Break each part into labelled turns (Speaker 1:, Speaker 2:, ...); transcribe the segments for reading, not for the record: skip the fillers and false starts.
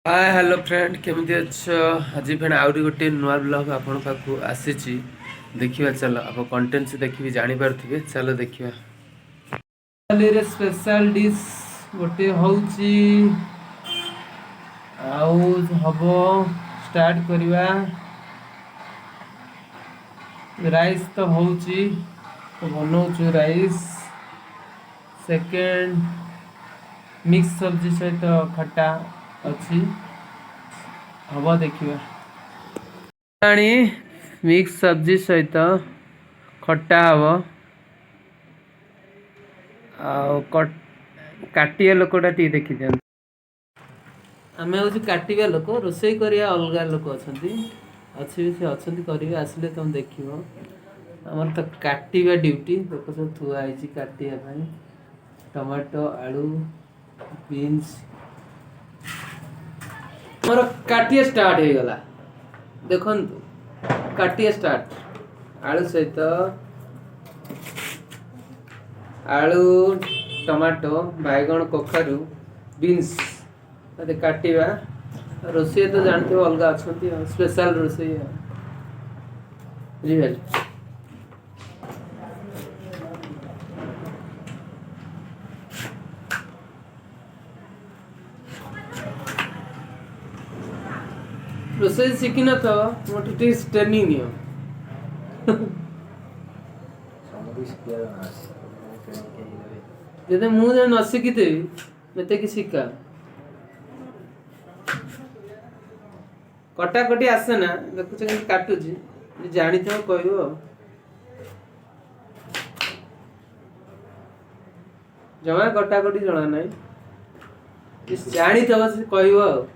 Speaker 1: hi hello friend केमती अच्छ आज फेण आउरी गोटे नुआ ब्लॉग आपण पाखु आसीची देखिबा चलो आप कंटेंट से देखि जानि पारथिबे चलो देखिबा दिवाली रे स्पेशल डिश गोटे होउची आउ हबो स्टार्ट करिवा राइस तो होउची तो बनौछु राइस सेकेंड मिक्स सब्जी सहित खट्टा अच्छी हवा देखिए मिक्स सब्जी सहित खट्टा हम काटिया लोकटा टी देखी दिखाते आम हूँ काटिया लोक रोसई करिया अलग लोक अच्छा अच्छी से अच्छा करेंगे आसिले तुम देख आमर तो काटिया ड्यूटी देख सब थुआई काटिया टमाटो आलू बीन्स मोर काटिया स्टार्ट हो गला देखु काटिया स्टार्ट आलू सहित आलू टमाटो बैगण कखारू बीन्स काटिया रोषे तो जानते हो अलग अच्छा स्पेशल रोषे बुझे रोषे शिखी न तो मोटे ट्रेनिंग नियो जदि मुझे न शिखी मत कि शिखा कटाकटी आसे ना देखुच काटुची जानी तो कह जमा कटाकटी जना ना जानी तो कह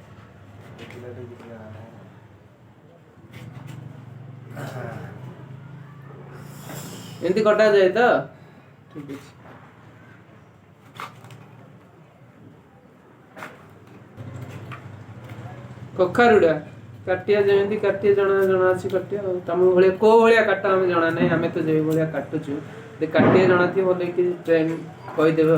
Speaker 1: एमती कटा जाए तो ठीक है कखारुड़ा काटिया जमी काटिया जना जना अच्छी काटिया तुम भाई को भाया काट आम जना ना आम तो जो भाया काटुचु काटिया जना थी बोले कि ट्रेन कहीदेव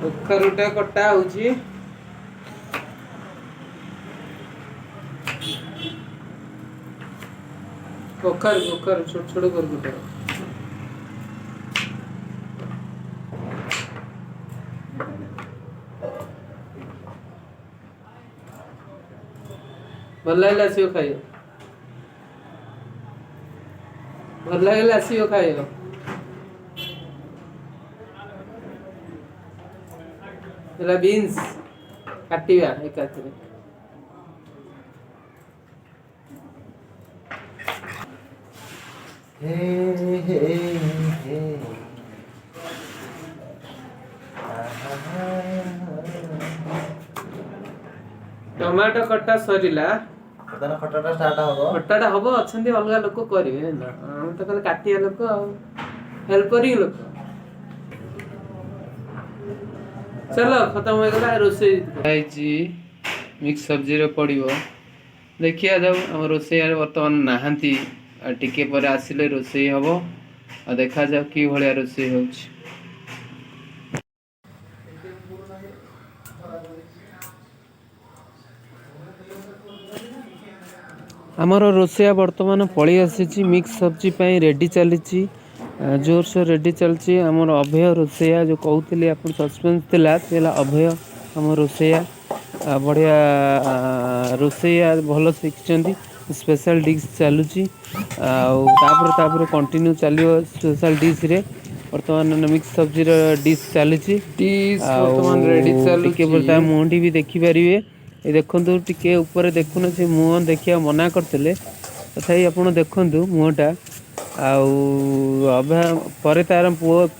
Speaker 1: कखारुटा कटा होची कखारू कखारू छोट छोट कर गुटे भल लगे आसो खाइ भल लगे आसो खाइ बीन्स काटिया एक टमाटो कटा सरीला खटाटा स्टार्ट हम अच्छा अलग लोक करेंगे हम तो कल काटिया लोक हेल्परिंग लोक चलो खत्म हो गला रोसे मिक्स सब्जी रे पड़ो देखिया जाऊ आम रोसे बर्तमान नहांती टिके पर आसिले रोसे हम आ देखा जाऊ कि भाया रोसे हो आमर रोसैया बर्तमान पलि आसी मिक्स सब्जी रेडी चली जोरसोर रेडी चलती आमर अभय रोसैया जो कहते आप सस्पेंस थिला अभय आम रोसैया बढ़िया रोसैया भल शिखिं स्पेशल डिश चलुची कंटिन्यू चलो स्पेशल डिश रे बर्तमान मिक्स सब्जी डिश चली मुहटी भी देखिपारे ये देखु टे ऊपर देखुन से मुह देखा मना करते तथापि आप देखु मुहटा आभा तार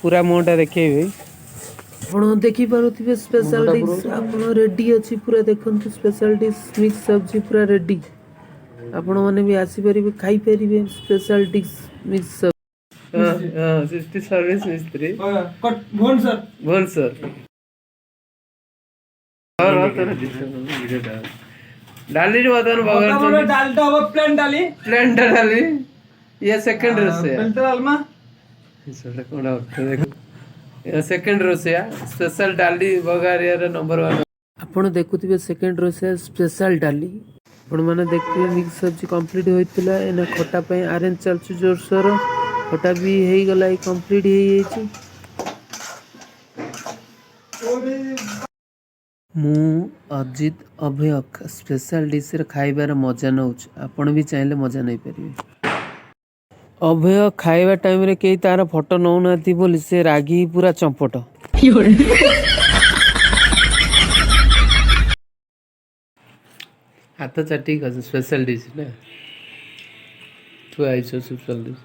Speaker 1: पूरा मुहटा देखेबे आप देखिपे स्पेशल डिश आप रेडी अच्छी पूरा देखु स्पेशल डिश मिक्स सब्जी पूरा रेडी आपण मैंने भी आसीपर खाई पारे स्पेशल डिश मिक्स सब्जी सर्विस मिस्त्री भुवनेश्वर डाली रे बर्तमान बघार
Speaker 2: डाल तो अब प्लेन डाली
Speaker 1: प्लेन डाली ये सेकंड रोसे
Speaker 2: फिल्टर अलमा
Speaker 1: इसोडा कोडा अर्थ देखो ये सेकंड रोसेया स्पेशल डाली बघार यार नंबर 1 आपण देखुथिबे सेकंड रोसेया स्पेशल डाली आपण माने देखिबे मिक्स सब्जी कंप्लीट होइतिला एना खटा पे अरेंज चलछु जोरसोर खटा भी हेई गला कंप्लीट हेई छी मु अजित अभय स्पेशल डिश रे खाइबार मजा नउछ आपण भी चाहिले मजा नै परिबे अभय खाइबा टाइम रे केही तार फोटो नौ नाथी बोली से रागी पूरा चंपट हाथ चाटी कर स्पेशल डिश ना तू iso special dish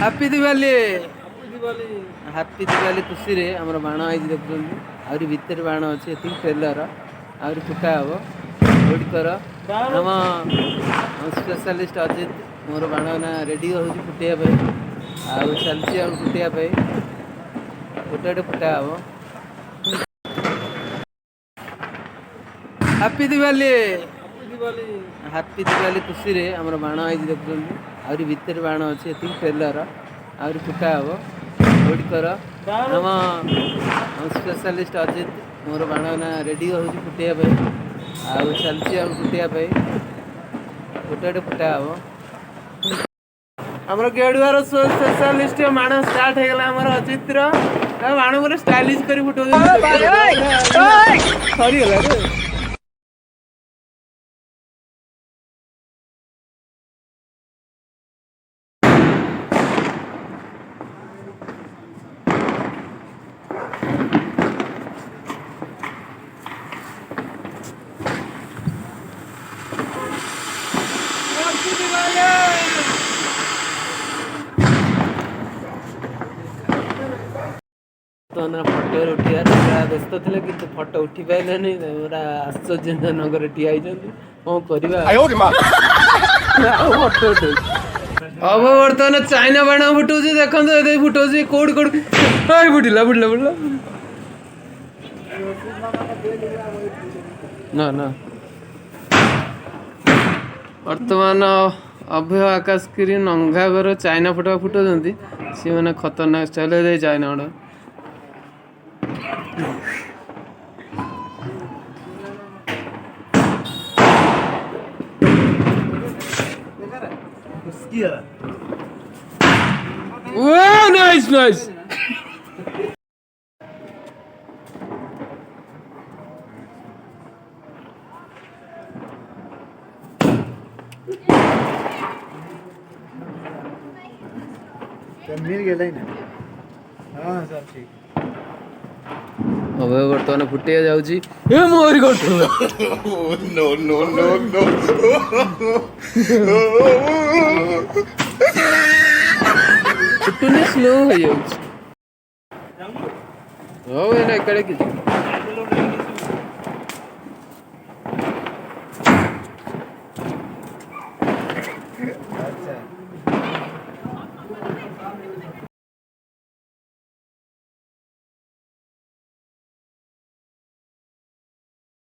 Speaker 1: happy Diwali happy Diwali खुशी रे हमर बाण आई देखुन आउरी भीतर बाण अछि एति ट्रेलर आउरी फुटा हबो वेट कर हम स्पेशलिस्ट अजित मोर बाण ना रेडी हो फुटिया पे आ चलची हम फुटिया पे फुटाटे फुटा हबो हैप्पी दिवाली हैप्पी दिवाली खुशी रे हमर बाण आई देखुन आउरी भीतर बाण अछि एति ट्रेलर आउरी फुटा हबो वेट कर हम स्पेशलिस्ट अजित मोर बाण ना रेडी हो फुटिया पे आ चलची हम फुटिया पे फुटाटे फुटा हबो हमर गेडुआर स्पेशलिस्ट बाण स्टार्ट हे गला हमर अजित रो बाण मोर स्टाइलिश करी फुटो सरी गला रे तो ना फोटो उठिया व्यस्त थे कि फोटो उठी पारे नहीं पूरा आश्चर्यजनक ठिया कौन करवा फोटो उठ अब बर्तमान चाइना बाण फुटू देखते फुटो कौट कौट फुटिला फुटिला फुटिला ना ना बर्तमान अभय आकाश गिरी नंगा घर चाइना फुटा फुटाऊँ सी मैंने खतरनाक स्टाइल चाइना गुड़ा नाइस नाइस
Speaker 2: मिल गया ना हाँ सब ठीक
Speaker 1: अभय बर्तमान फुटिया जाउची ए मोरी करतो
Speaker 2: नो नो नो नो
Speaker 1: फुटुने स्लो हो जाउची ओ एना कड़े की